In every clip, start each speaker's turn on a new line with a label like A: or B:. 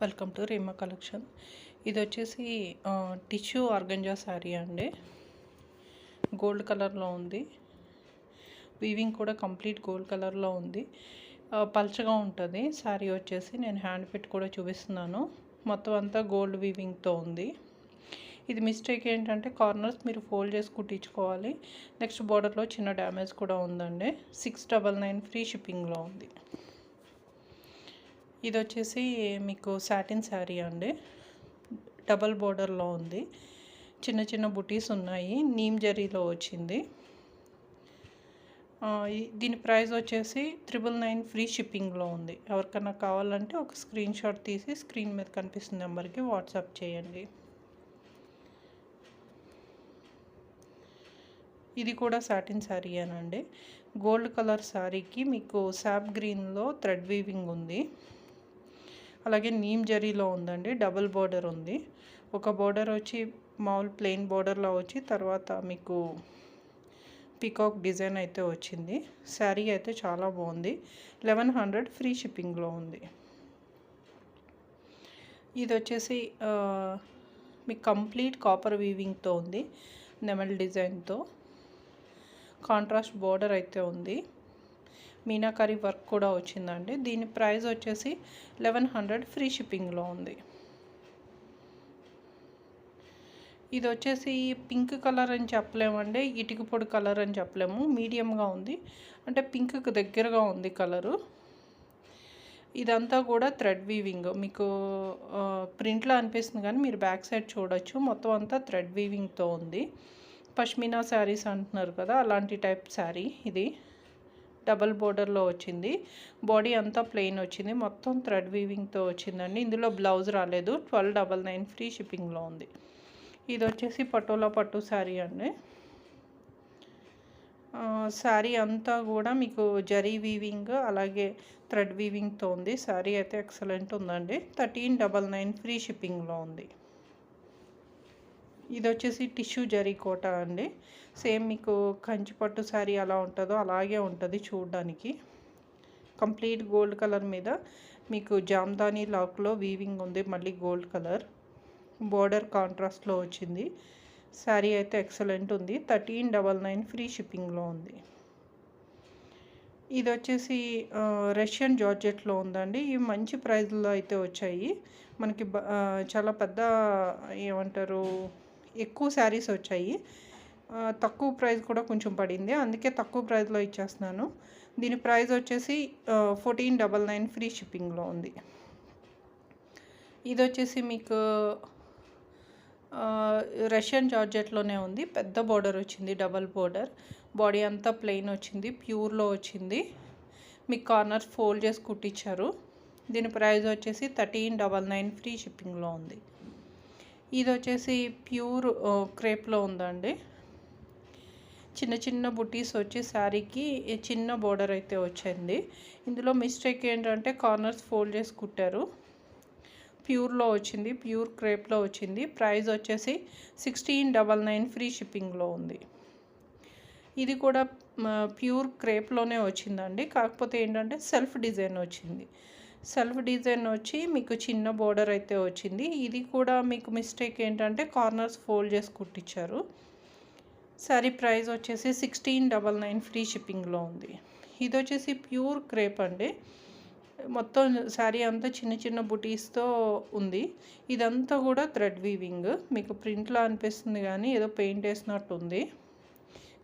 A: Welcome to Reema collection. ఇది వచ్చేసి tissue organza sari అండి. గోల్డ్ కలర్లో ఉంది. వీవింగ్ కూడా కంప్లీట్ గోల్డ్ కలర్లో ఉంది. పల్చగా ఉంటుంది శారీ వచ్చేసి. నేను హ్యాండ్ పెట్టి కూడా చూపిస్తున్నాను. మొత్తం అంతా గోల్డ్ వీవింగ్తో ఉంది. ఇది మిస్టేక్ ఏంటంటే కార్నర్స్ మీరు ఫోల్డ్ చేసి కుట్టించుకోవాలి. నెక్స్ట్ బోర్డర్లో చిన్న డ్యామేజ్ కూడా ఉందండి. 699 ఫ్రీ షిప్పింగ్లో ఉంది. ఇది వచ్చేసి మీకు సాటిన్ శారీ అండి. డబల్ బోర్డర్లో ఉంది. చిన్న చిన్న బుటీస్ ఉన్నాయి. నీమ్ జరీలో వచ్చింది. దీని ప్రైస్ వచ్చేసి 999 ఫ్రీ షిప్పింగ్లో ఉంది. ఎవరికైనా కావాలంటే ఒక స్క్రీన్ షాట్ తీసి స్క్రీన్ మీద కనిపిస్తున్న నెంబర్కి వాట్సాప్ చేయండి. ఇది కూడా సాటిన్ శారీ అనండి. గోల్డ్ కలర్ శారీకి మీకు సాప్ గ్రీన్లో థ్రెడ్ వీవింగ్ ఉంది. అలాగే నీమ్ జరీలో ఉందండి. డబుల్ బోర్డర్ ఉంది. ఒక బోర్డర్ వచ్చి మామూలు ప్లెయిన్ బోర్డర్లో వచ్చి తర్వాత మీకు పీకాక్ డిజైన్ అయితే వచ్చింది. శారీ అయితే చాలా బాగుంది. 1100 ఫ్రీ షిప్పింగ్లో ఉంది. ఇది వచ్చేసి మీకు కంప్లీట్ కాపర్ వీవింగ్తో ఉంది. నెమల్ డిజైన్తో కాంట్రాస్ట్ బోర్డర్ అయితే ఉంది. మీనాకారి వర్క్ కూడా వచ్చిందండి. దీని ప్రైస్ వచ్చేసి 1100 ఫ్రీ షిప్పింగ్లో ఉంది. ఇది వచ్చేసి పింక్ కలర్ అని చెప్పలేమండి, ఇటుక పొడి కలర్ అని చెప్పలేము, మీడియంగా ఉంది. అంటే పింక్కి దగ్గరగా ఉంది కలరు. ఇదంతా కూడా థ్రెడ్ వీవింగ్. మీకు ప్రింట్లో అనిపిస్తుంది కానీ మీరు బ్యాక్ సైడ్ చూడొచ్చు. మొత్తం అంతా థ్రెడ్ వీవింగ్తో ఉంది. పష్మినా శారీస్ అంటున్నారు కదా, అలాంటి టైప్ శారీ ఇది. డబల్ బోర్డర్లో వచ్చింది. బాడీ అంతా ప్లెయిన్ వచ్చింది. మొత్తం థ్రెడ్ వీవింగ్తో వచ్చిందండి. ఇందులో బ్లౌజ్ రాలేదు. 1299 ఫ్రీ షిప్పింగ్లో ఉంది. ఇది వచ్చేసి పటోలా పట్టు శారీ అండి. శారీ అంతా కూడా మీకు జరీ వీవింగ్ అలాగే థ్రెడ్ వీవింగ్తో ఉంది. శారీ అయితే ఎక్సలెంట్ ఉందండి. 1399 ఫ్రీ షిప్పింగ్లో ఉంది. ఇది వచ్చేసి టిష్యూ జరీ కోట అండి. సేమ్ మీకు కంచిపట్టు శారీ ఎలా ఉంటుందో అలాగే ఉంటుంది చూడడానికి. కంప్లీట్ గోల్డ్ కలర్ మీద మీకు జామ్దానీ లాక్లో వీవింగ్ ఉంది. మళ్ళీ గోల్డ్ కలర్ బోర్డర్ కాంట్రాస్ట్లో వచ్చింది. శారీ అయితే ఎక్సలెంట్ ఉంది. 1399 ఫ్రీ షిప్పింగ్లో ఉంది. ఇది వచ్చేసి రష్యన్ జార్జెట్లో ఉందండి. ఇవి మంచి ప్రైస్లో అయితే వచ్చాయి మనకి. చాలా పెద్ద ఏమంటారు, ఎక్కువ శారీస్ వచ్చాయి. తక్కువ ప్రైస్ కూడా కొంచెం పడింది, అందుకే తక్కువ ప్రైస్లో ఇచ్చేస్తున్నాను. దీని ప్రైస్ వచ్చేసి 1499 ఫ్రీ షిప్పింగ్లో ఉంది. ఇది వచ్చేసి మీకు రష్యన్ జార్జెట్లోనే ఉంది. పెద్ద బోర్డర్ వచ్చింది, డబల్ బోర్డర్. బాడీ అంతా ప్లెయిన్ వచ్చింది, ప్యూర్లో వచ్చింది. మీకు కార్నర్ ఫోల్డ్ చేసి కుట్టించారు. దీని ప్రైస్ వచ్చేసి 1399 ఫ్రీ షిప్పింగ్లో ఉంది. ఇది వచ్చేసి ప్యూర్ క్రేప్లో ఉందండి. చిన్న చిన్న బుటీస్ వచ్చి శారీకి చిన్న బోర్డర్ అయితే వచ్చింది. ఇందులో మిస్టేక్ ఏంటంటే కార్నర్స్ ఫోల్డ్ చేసి కుట్టారు. ప్యూర్లో వచ్చింది, ప్యూర్ క్రేప్లో వచ్చింది. ప్రైస్ వచ్చేసి 1699 ఫ్రీ షిప్పింగ్లో ఉంది. ఇది కూడా ప్యూర్ క్రేప్లోనే వచ్చిందండి. కాకపోతే ఏంటంటే సెల్ఫ్ డిజైన్ వచ్చింది. సెల్ఫ్ డిజైన్ వచ్చి మీకు చిన్న బోర్డర్ అయితే వచ్చింది. ఇది కూడా మీకు మిస్టేక్ ఏంటంటే కార్నర్స్ ఫోల్డ్ చేసి కుట్టించారు. శారీ ప్రైస్ వచ్చేసి 1699 ఫ్రీ షిప్పింగ్లో ఉంది. ఇది వచ్చేసి ప్యూర్ క్రేప్ అండి. మొత్తం శారీ అంతా చిన్న చిన్న బుటీస్తో ఉంది. ఇదంతా కూడా థ్రెడ్ వీవింగ్. మీకు ప్రింట్లో అనిపిస్తుంది కానీ ఏదో పెయింట్ వేసినట్టు ఉంది,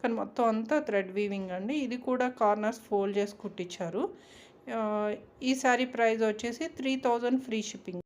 A: కానీ మొత్తం అంతా థ్రెడ్ వీవింగ్ అండి. ఇది కూడా కార్నర్స్ ఫోల్డ్ చేసి కుట్టించారు. ఈ శారీ ప్రైస్ వచ్చేసి 3000 ఫ్రీ షిప్పింగ్.